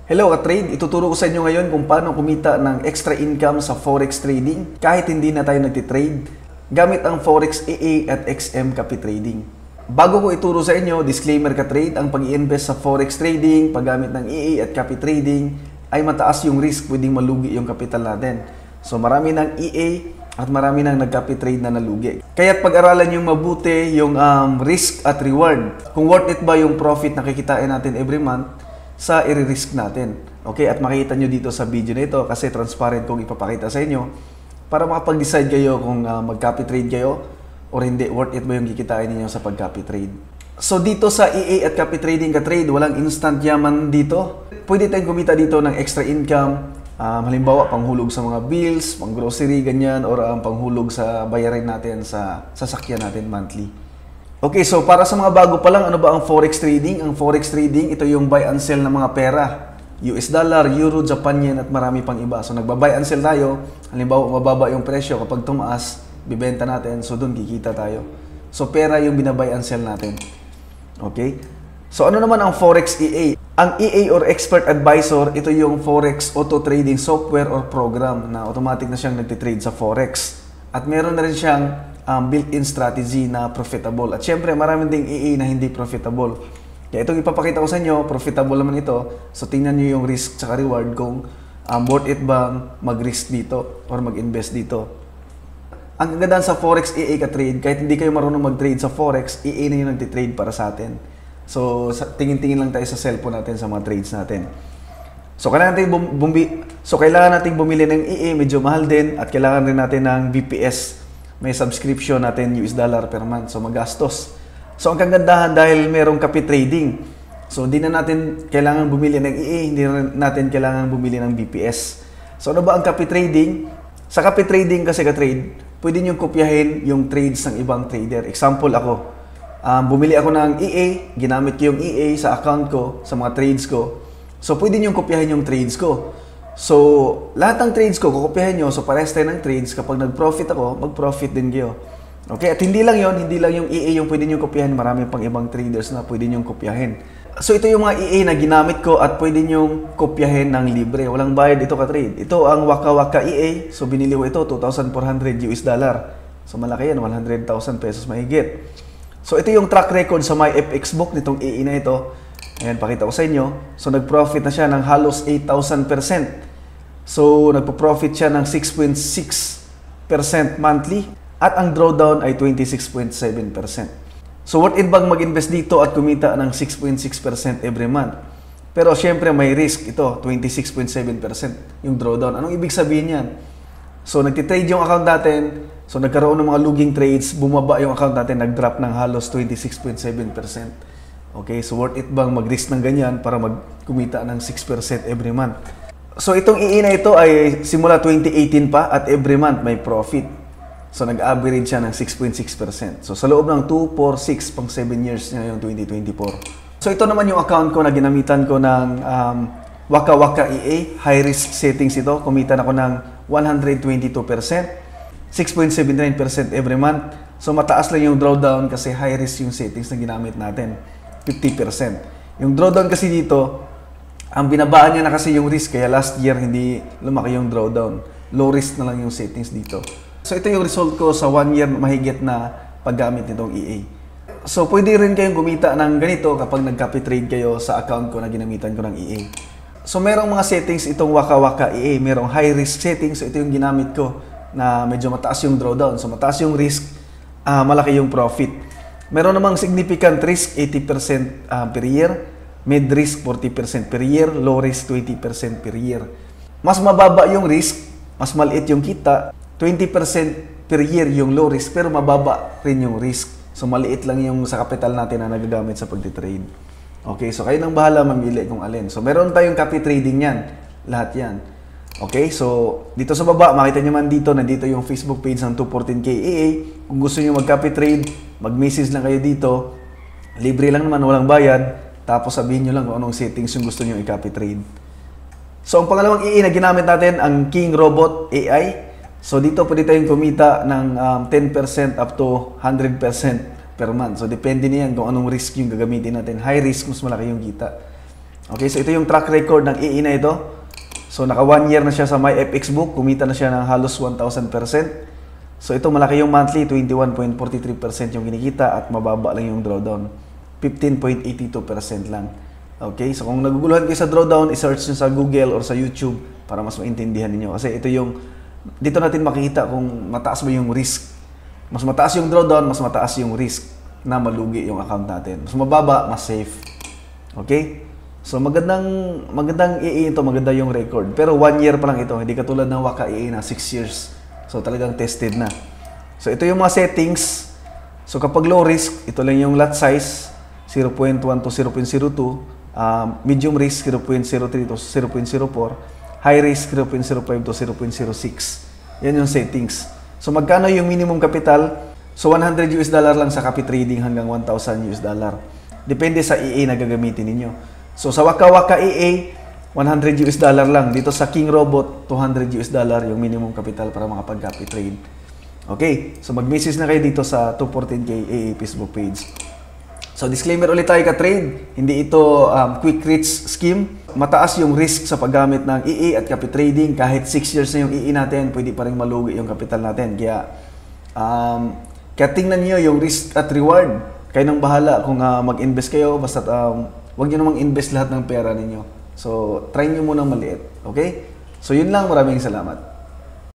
Hello ka-trade! Ituturo ko sa inyo ngayon kung paano kumita ng extra income sa forex trading kahit hindi na tayo nagtitrade gamit ang Forex AA at XM Copy Trading. Bago ko ituro sa inyo, disclaimer ka-trade, ang pag-i-invest sa forex trading, paggamit ng AA at Copy Trading ay mataas yung risk, pwedeng malugi yung kapital natin. So marami ng EA at marami ng nag-copy trade na nalugi. Kaya't pag-aralan yung mabuti yung risk at reward. Kung worth it ba yung profit na kikitain natin every month sa i-risk natin. Okay? At makikita nyo dito sa video na ito kasi transparent kong ipapakita sa inyo para makapag-decide kayo kung mag-copy trade kayo or hindi, worth it ba yung kikitain ninyo sa pag-copy trade. So dito sa EA at Copy Trading ka-trade, walang instant yaman dito. Pwede tayong kumita dito ng extra income. Halimbawa, panghulog sa mga bills, pang grocery, ganyan, or panghulog sa bayarin natin sa sasakyan natin monthly. Okay, so para sa mga bago pa lang, ano ba ang forex trading? Ang forex trading, ito yung buy and sell ng mga pera. US dollar, euro, Japan yen, at marami pang iba. So nagba-buy and sell tayo. Halimbawa, mababa yung presyo. Kapag tumaas, bibenta natin. So doon kikita tayo. So pera yung binabuy and sell natin. Okay? So ano naman ang Forex EA? Ang EA or Expert Advisor, ito yung Forex Auto Trading Software or Program na automatic na siyang nagtitrade sa Forex. At meron na rin siyang built-in strategy na profitable. At syempre, marami ding EA na hindi profitable. Kaya itong ipapakita ko sa inyo, profitable naman ito. So tingnan nyo yung risk tsaka reward kung worth it bang mag-risk dito or mag-invest dito. Ang kagandahan sa Forex EA ka-trade, kahit hindi kayo marunong mag-trade sa Forex, EA na yung nagtitrade para sa atin. So tingin-tingin lang tayo sa cellphone natin sa mga trades natin. So kailangan natin bumili ng EA, medyo mahal din, at kailangan rin natin ng BPS. May subscription natin US dollar per month, so magastos. So ang kagandahan dahil merong copy trading, so hindi na natin kailangan bumili ng EA, hindi na natin kailangan bumili ng BPS. So ano ba ang copy trading? Sa copy trading kasi ka-trade, pwede nyo kopyahin yung trades ng ibang trader. Example ako, bumili ako ng EA, ginamit ko yung EA sa account ko, sa mga trades ko. So pwede nyo kopyahin yung trades ko. So, lahat ng trades ko, kukopyahin nyo. So, parehas tayo ng trades. Kapag nag-profit ako, mag-profit din kayo. Okay? At hindi lang yung EA yung pwede nyo kopyahin. Marami pang ibang traders na pwede nyo kopyahin. So, ito yung mga EA na ginamit ko at pwede nyo kopyahin ng libre. Walang bayad ito ka-trade. Ito ang Waka Waka EA. So, binili ko ito, 2,400 US dollar. So, malaki yan, 100,000 pesos mahigit. So, ito yung track record sa my FX book nitong EA na ito. Ayan, pakita ko sa inyo. So, nag-profit na siya ng halos 8,000%. So, nagpo-profit siya ng 6.6% monthly. At ang drawdown ay 26.7%. So, worth it bang mag-invest dito at kumita ng 6.6% every month? Pero, syempre, may risk. Ito, 26.7% yung drawdown. Anong ibig sabihin yan? So, nagtitrade yung account natin. So, nagkaroon ng mga losing trades. Bumaba yung account natin. Nag-drop ng halos 26.7%. Okay, so worth it bang mag-risk ng ganyan para magkumita ng 6% every month? So itong EA na ito ay simula 2018 pa at every month may profit. So nag-average siya ng 6.6%. So sa loob ng 2, 4, 6, pang 7 years ngayong 2024. So ito naman yung account ko na ginamitan ko ng Waka Waka EA. High risk settings ito. Kumita na ko ng 122%. 6.79% every month. So mataas lang yung drawdown kasi high risk yung settings na ginamit natin. 50%. Yung drawdown kasi dito, ang binabaan niya na kasi yung risk, kaya last year hindi lumaki yung drawdown. Low risk na lang yung settings dito. So ito yung result ko sa 1 year mahigit na paggamit nitong EA. So pwede rin kayong gumita ng ganito kapag nag-copy trade kayo sa account ko na ginamitan ko ng EA. So merong mga settings itong Waka Waka EA, merong high risk settings. So ito yung ginamit ko na medyo mataas yung drawdown. So mataas yung risk, malaki yung profit. Meron namang significant risk, 80% per year. Mid risk, 40% per year. Low risk, 20% per year. Mas mababa yung risk, mas maliit yung kita. 20% per year yung low risk, pero mababa rin yung risk. So, maliit lang yung sa capital natin na nagagamit sa pagtitrade. Okay, so kayo nang bahala mamili kung alin. So, meron tayong copy trading yan. Lahat yan. Okay, so dito sa baba, makita nyo man dito, nandito yung Facebook page ng 214K EA. Kung gusto nyo mag-copy trade, mag-message lang kayo dito. Libre lang naman, walang bayad. Tapos sabihin nyo lang kung anong settings yung gusto nyo i-copy trade. So ang pangalawang EA na ginamit natin, ang King Robot AI. So dito pwede tayong kumita ng 10% up to 100% per month. So depende niyan kung anong risk yung gagamitin natin. High risk, mas malaki yung kita. Okay, so ito yung track record ng EE na ito. So naka 1 year na siya sa MyFX book, kumita na siya ng halos 1,000%. So ito malaki yung monthly, 21.43% yung kinikita at mababa lang yung drawdown, 15.82% lang. Okay, so kung naguguluhan kayo sa drawdown, i-search nyo sa Google or sa YouTube para mas maintindihan niyo. Kasi ito yung, dito natin makikita kung mataas ba yung risk. Mas mataas yung drawdown, mas mataas yung risk na malugi yung account natin. Mas mababa, mas safe. Okay? So magandang EA ito, maganda yung record. Pero 1 year pa lang ito, hindi katulad ng Waka EA na 6 years. So talagang tested na. So ito yung mga settings. So kapag low risk, ito lang yung lot size, 0.1 to 0.02. Medium risk, 0.03 to 0.04. High risk, 0.05 to 0.06. Yan yung settings. So magkano yung minimum capital? So $100 lang sa copy trading hanggang $1,000. Depende sa EA na gagamitin ninyo. So sa Waka Waka EA, $100 lang. Dito sa King Robot, $200 yung minimum capital para makapag-copy trade. Okay, so mag-message na kayo dito sa 214K EA Facebook page. So disclaimer ulit tayo ka-trade, hindi ito quick rich scheme. Mataas yung risk sa paggamit ng EA at copy trading. Kahit 6 years na yung EA natin, pwede pa rin malugi yung capital natin. Kaya tingnan niyo yung risk at reward. Kayo nang bahala kung mag-invest kayo, basta huwag niyo namang invest lahat ng pera ninyo. So try niyo munang maliit, okay? So yun lang, maraming salamat.